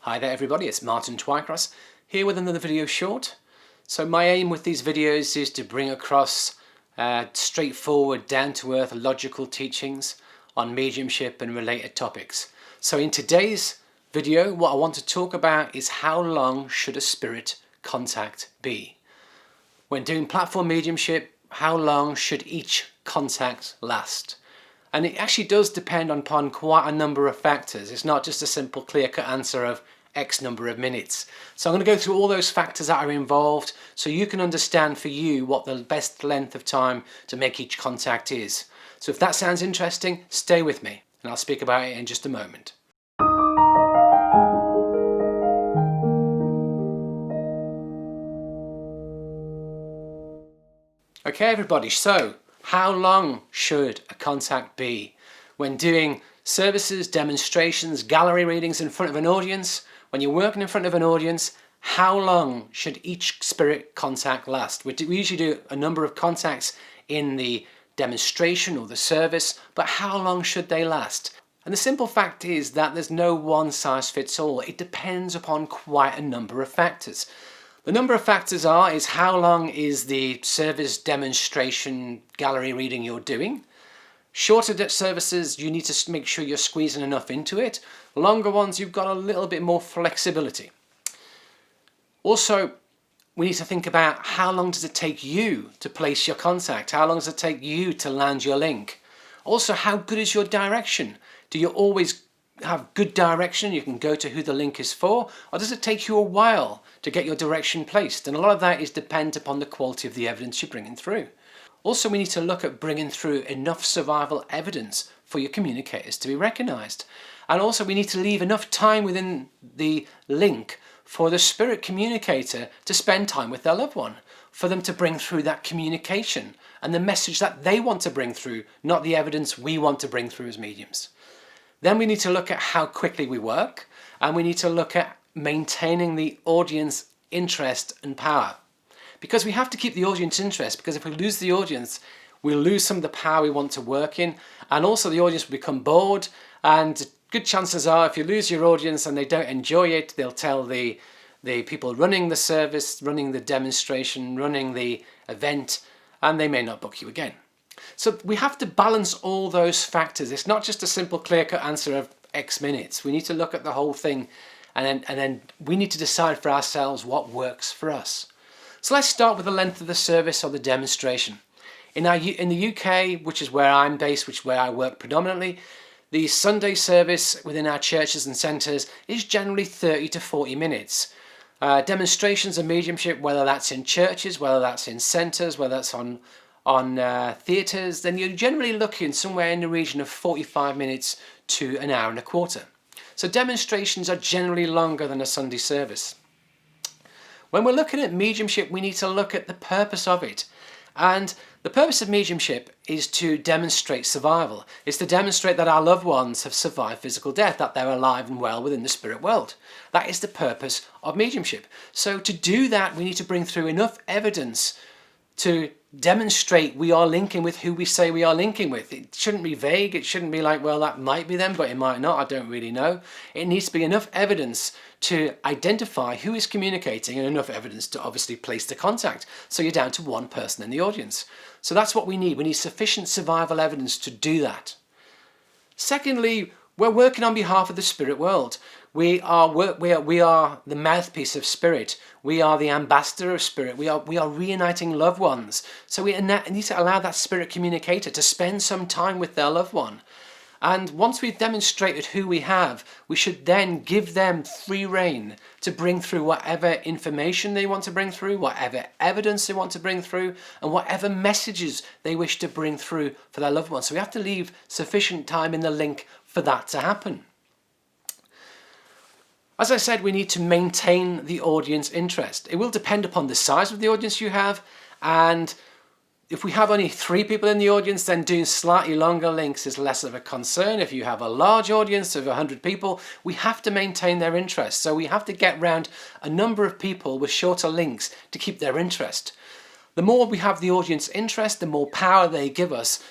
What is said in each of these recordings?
Hi there everybody, it's Martin Twycross here with another video short. So my aim with these videos is to bring across straightforward, down-to-earth, logical teachings on mediumship and related topics. So in today's video, what I want to talk about is how long should a spirit contact be? When doing platform mediumship, how long should each contact last? And it actually does depend upon quite a number of factors. It's not just a simple clear-cut answer of X number of minutes. So I'm going to go through all those factors that are involved so you can understand for you what the best length of time to make each contact is. So if that sounds interesting, stay with me and I'll speak about it in just a moment. Okay everybody, so how long should a contact be? When doing services, demonstrations, gallery readings in front of an audience, when you're working in front of an audience, how long should each spirit contact last? We usually do a number of contacts in the demonstration or the service, but how long should they last? And the simple fact is that there's no one size fits all. It depends upon quite a number of factors. The number of factors is how long is the service, demonstration, gallery reading you're doing. Shorter services, you need to make sure you're squeezing enough into it. Longer ones, you've got a little bit more flexibility. Also, we need to think about how long does it take you to place your contact? How long does it take you to land your link? Also, how good is your direction? Do you always have good direction? You can go to who the link is for, or does it take you a while to get your direction placed? And a lot of that is dependent upon the quality of the evidence you're bringing through. Also, we need to look at bringing through enough survival evidence for your communicators to be recognised. And also we need to leave enough time within the link for the spirit communicator to spend time with their loved one, for them to bring through that communication and the message that they want to bring through, not the evidence we want to bring through as mediums. Then we need to look at how quickly we work, and we need to look at maintaining the audience interest and power. Because we have to keep the audience interest, because if we lose the audience, we'll lose some of the power we want to work in, and also the audience will become bored, and good chances are if you lose your audience and they don't enjoy it, they'll tell the people running the service, running the demonstration, running the event, and they may not book you again. So we have to balance all those factors. It's not just a simple clear-cut answer of X minutes. We need to look at the whole thing, and then we need to decide for ourselves what works for us. So let's start with the length of the service or the demonstration. In the UK, which is where I'm based, which is where I work predominantly, the Sunday service within our churches and centres is generally 30 to 40 minutes. Demonstrations of mediumship, whether that's in churches, whether that's in centres, whether that's on theatres, then you're generally looking somewhere in the region of 45 minutes to an hour and a quarter. So demonstrations are generally longer than a Sunday service. When we're looking at mediumship, we need to look at the purpose of it. And the purpose of mediumship is to demonstrate survival. It's to demonstrate that our loved ones have survived physical death, that they're alive and well within the spirit world. That is the purpose of mediumship. So to do that, we need to bring through enough evidence to demonstrate we are linking with who we say we are linking with. It shouldn't be vague. It shouldn't be like, well, that might be them, but it might not. I don't really know. It needs to be enough evidence to identify who is communicating and enough evidence to obviously place the contact. So you're down to one person in the audience. So that's what we need. We need sufficient survival evidence to do that. Secondly, we're working on behalf of the spirit world. We are the mouthpiece of spirit. We are the ambassador of spirit. We are reuniting loved ones. So we need to allow that spirit communicator to spend some time with their loved one. And once we've demonstrated who we have, we should then give them free rein to bring through whatever information they want to bring through, whatever evidence they want to bring through, and whatever messages they wish to bring through for their loved ones. So we have to leave sufficient time in the link for that to happen. As I said, we need to maintain the audience interest. It will depend upon the size of the audience you have, and if we have only 3 people in the audience, then doing slightly longer links is less of a concern. If you have a large audience of 100 people, we have to maintain their interest. So we have to get round a number of people with shorter links to keep their interest. The more we have the audience interest, the more power they give us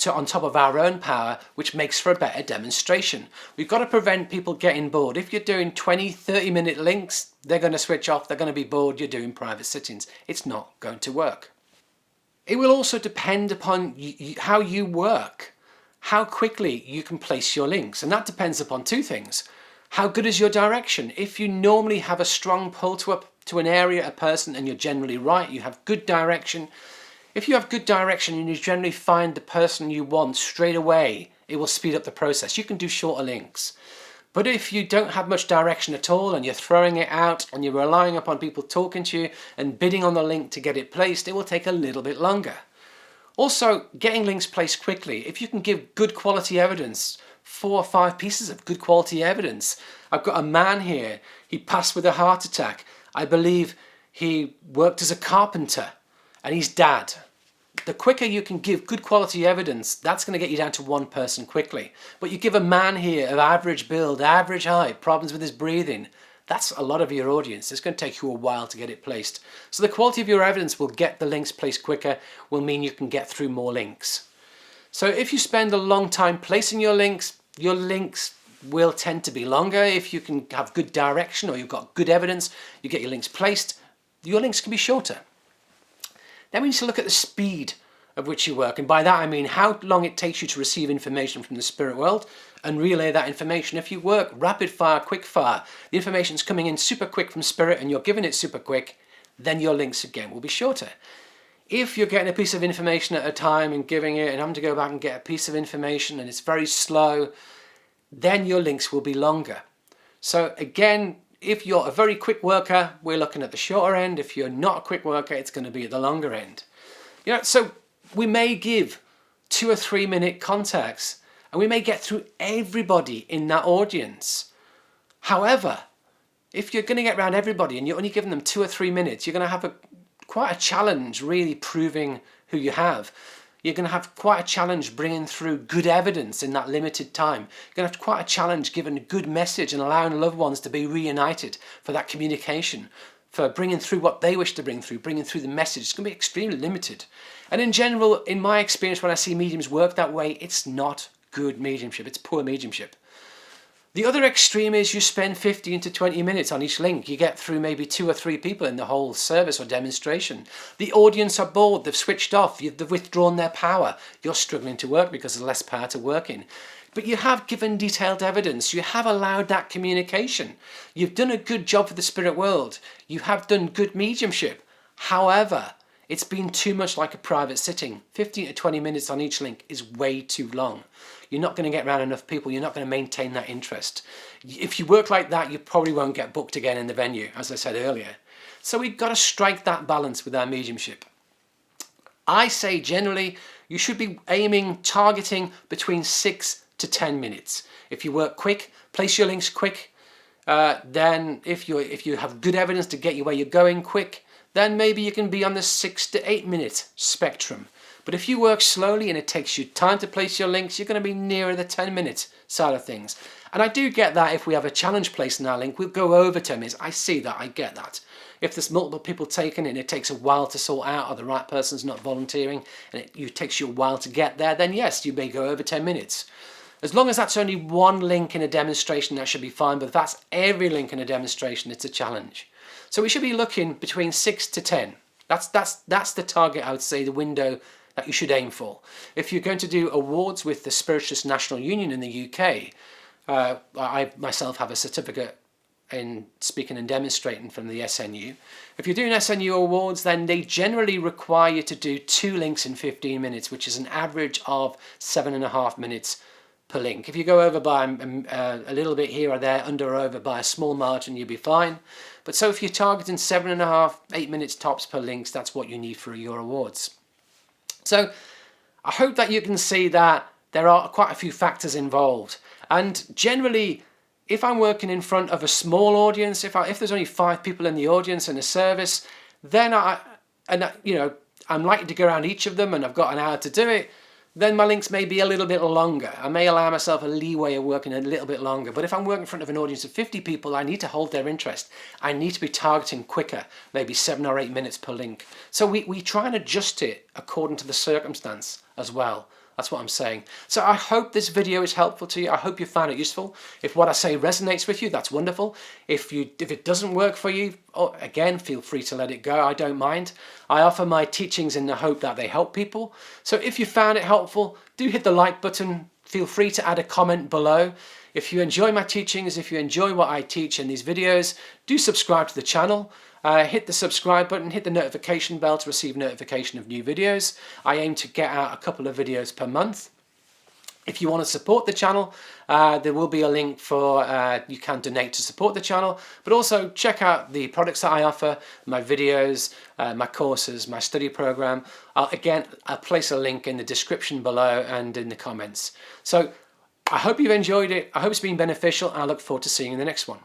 on top of our own power, which makes for a better demonstration. We've got to prevent people getting bored. If you're doing 20, 30-minute links, they're going to switch off. They're going to be bored. You're doing private sittings. It's not going to work. It will also depend upon how you work, how quickly you can place your links. And that depends upon two things. How good is your direction? If you normally have a strong pull to an area, a person, and you're generally right, you have good direction. If you have good direction and you generally find the person you want straight away, it will speed up the process. You can do shorter links. But if you don't have much direction at all and you're throwing it out and you're relying upon people talking to you and bidding on the link to get it placed, it will take a little bit longer. Also, getting links placed quickly. If you can give good quality evidence, 4 or 5 pieces of good quality evidence. I've got a man here, he passed with a heart attack. I believe he worked as a carpenter and he's dad. The quicker you can give good quality evidence, that's going to get you down to one person quickly. But you give a man here of average build, average height, problems with his breathing, that's a lot of your audience. It's going to take you a while to get it placed. So the quality of your evidence will get the links placed quicker, will mean you can get through more links. So if you spend a long time placing your links will tend to be longer. If you can have good direction or you've got good evidence, you get your links placed, your links can be shorter. Then we need to look at the speed of which you work. And by that I mean how long it takes you to receive information from the spirit world and relay that information. If you work rapid fire, quick fire, the information's coming in super quick from spirit and you're giving it super quick, then your links again will be shorter. If you're getting a piece of information at a time and giving it and having to go back and get a piece of information and it's very slow, then your links will be longer. So again, if you're a very quick worker, we're looking at the shorter end. If you're not a quick worker, it's going to be at the longer end. So we may give 2 or 3 minute contacts and we may get through everybody in that audience. However, if you're going to get around everybody and you're only giving them 2 or 3 minutes, you're going to have quite a challenge really proving who you have. You're going to have quite a challenge bringing through good evidence in that limited time. You're going to have quite a challenge giving a good message and allowing loved ones to be reunited for that communication, for bringing through what they wish to bring through the message. It's going to be extremely limited. And in general, in my experience, when I see mediums work that way, it's not good mediumship. It's poor mediumship. The other extreme is you spend 15 to 20 minutes on each link. You get through maybe 2 or 3 people in the whole service or demonstration. The audience are bored, they've switched off, they've withdrawn their power. You're struggling to work because there's less power to work in. But you have given detailed evidence. You have allowed that communication. You've done a good job for the spirit world. You have done good mediumship. However, it's been too much like a private sitting. 15 to 20 minutes on each link is way too long. You're not going to get around enough people. You're not going to maintain that interest. If you work like that, you probably won't get booked again in the venue, as I said earlier. So we've got to strike that balance with our mediumship. I say generally, you should be targeting between 6 to 10 minutes. If you work quick, place your links quick. Then if you have good evidence to get you where you're going quick, then maybe you can be on the 6 to 8 minute spectrum. But if you work slowly and it takes you time to place your links, you're going to be nearer the 10-minute side of things. And I do get that if we have a challenge placed in our link, we'll go over 10 minutes. I see that, I get that. If there's multiple people taking it and it takes a while to sort out or the right person's not volunteering and it takes you a while to get there, then yes, you may go over 10 minutes. As long as that's only one link in a demonstration, that should be fine. But if that's every link in a demonstration, it's a challenge. So we should be looking between 6 to 10. That's the target, I would say, the window that you should aim for. If you're going to do awards with the Spiritualist National Union in the UK, I myself have a certificate in speaking and demonstrating from the SNU. If you're doing SNU awards, then they generally require you to do 2 links in 15 minutes, which is an average of 7.5 minutes per link. If you go over by a little bit here or there, under or over by a small margin, you'll be fine. But so if you're targeting 7.5, 8 minutes tops per links, that's what you need for your awards. So I hope that you can see that there are quite a few factors involved. And generally, if I'm working in front of a small audience, if there's only 5 people in the audience in a service, then I'm likely to go around each of them and I've got an hour to do it, then my links may be a little bit longer. I may allow myself a leeway of working a little bit longer. But if I'm working in front of an audience of 50 people, I need to hold their interest. I need to be targeting quicker, maybe 7 or 8 minutes per link. So we try and adjust it according to the circumstance as well. That's what I'm saying. So I hope this video is helpful to you. I hope you found it useful. If what I say resonates with you, that's wonderful. If it doesn't work for you, again, feel free to let it go. I don't mind. I offer my teachings in the hope that they help people. So if you found it helpful, do hit the like button. Feel free to add a comment below. If you enjoy my teachings, if you enjoy what I teach in these videos, do subscribe to the channel. Hit the subscribe button, hit the notification bell to receive notification of new videos. I aim to get out a couple of videos per month. If you want to support the channel, there will be a link for you can donate to support the channel, but also check out the products that I offer, my videos, my courses, my study program. Again, I'll place a link in the description below and in the comments. So I hope you've enjoyed it. I hope it's been beneficial. I look forward to seeing you in the next one.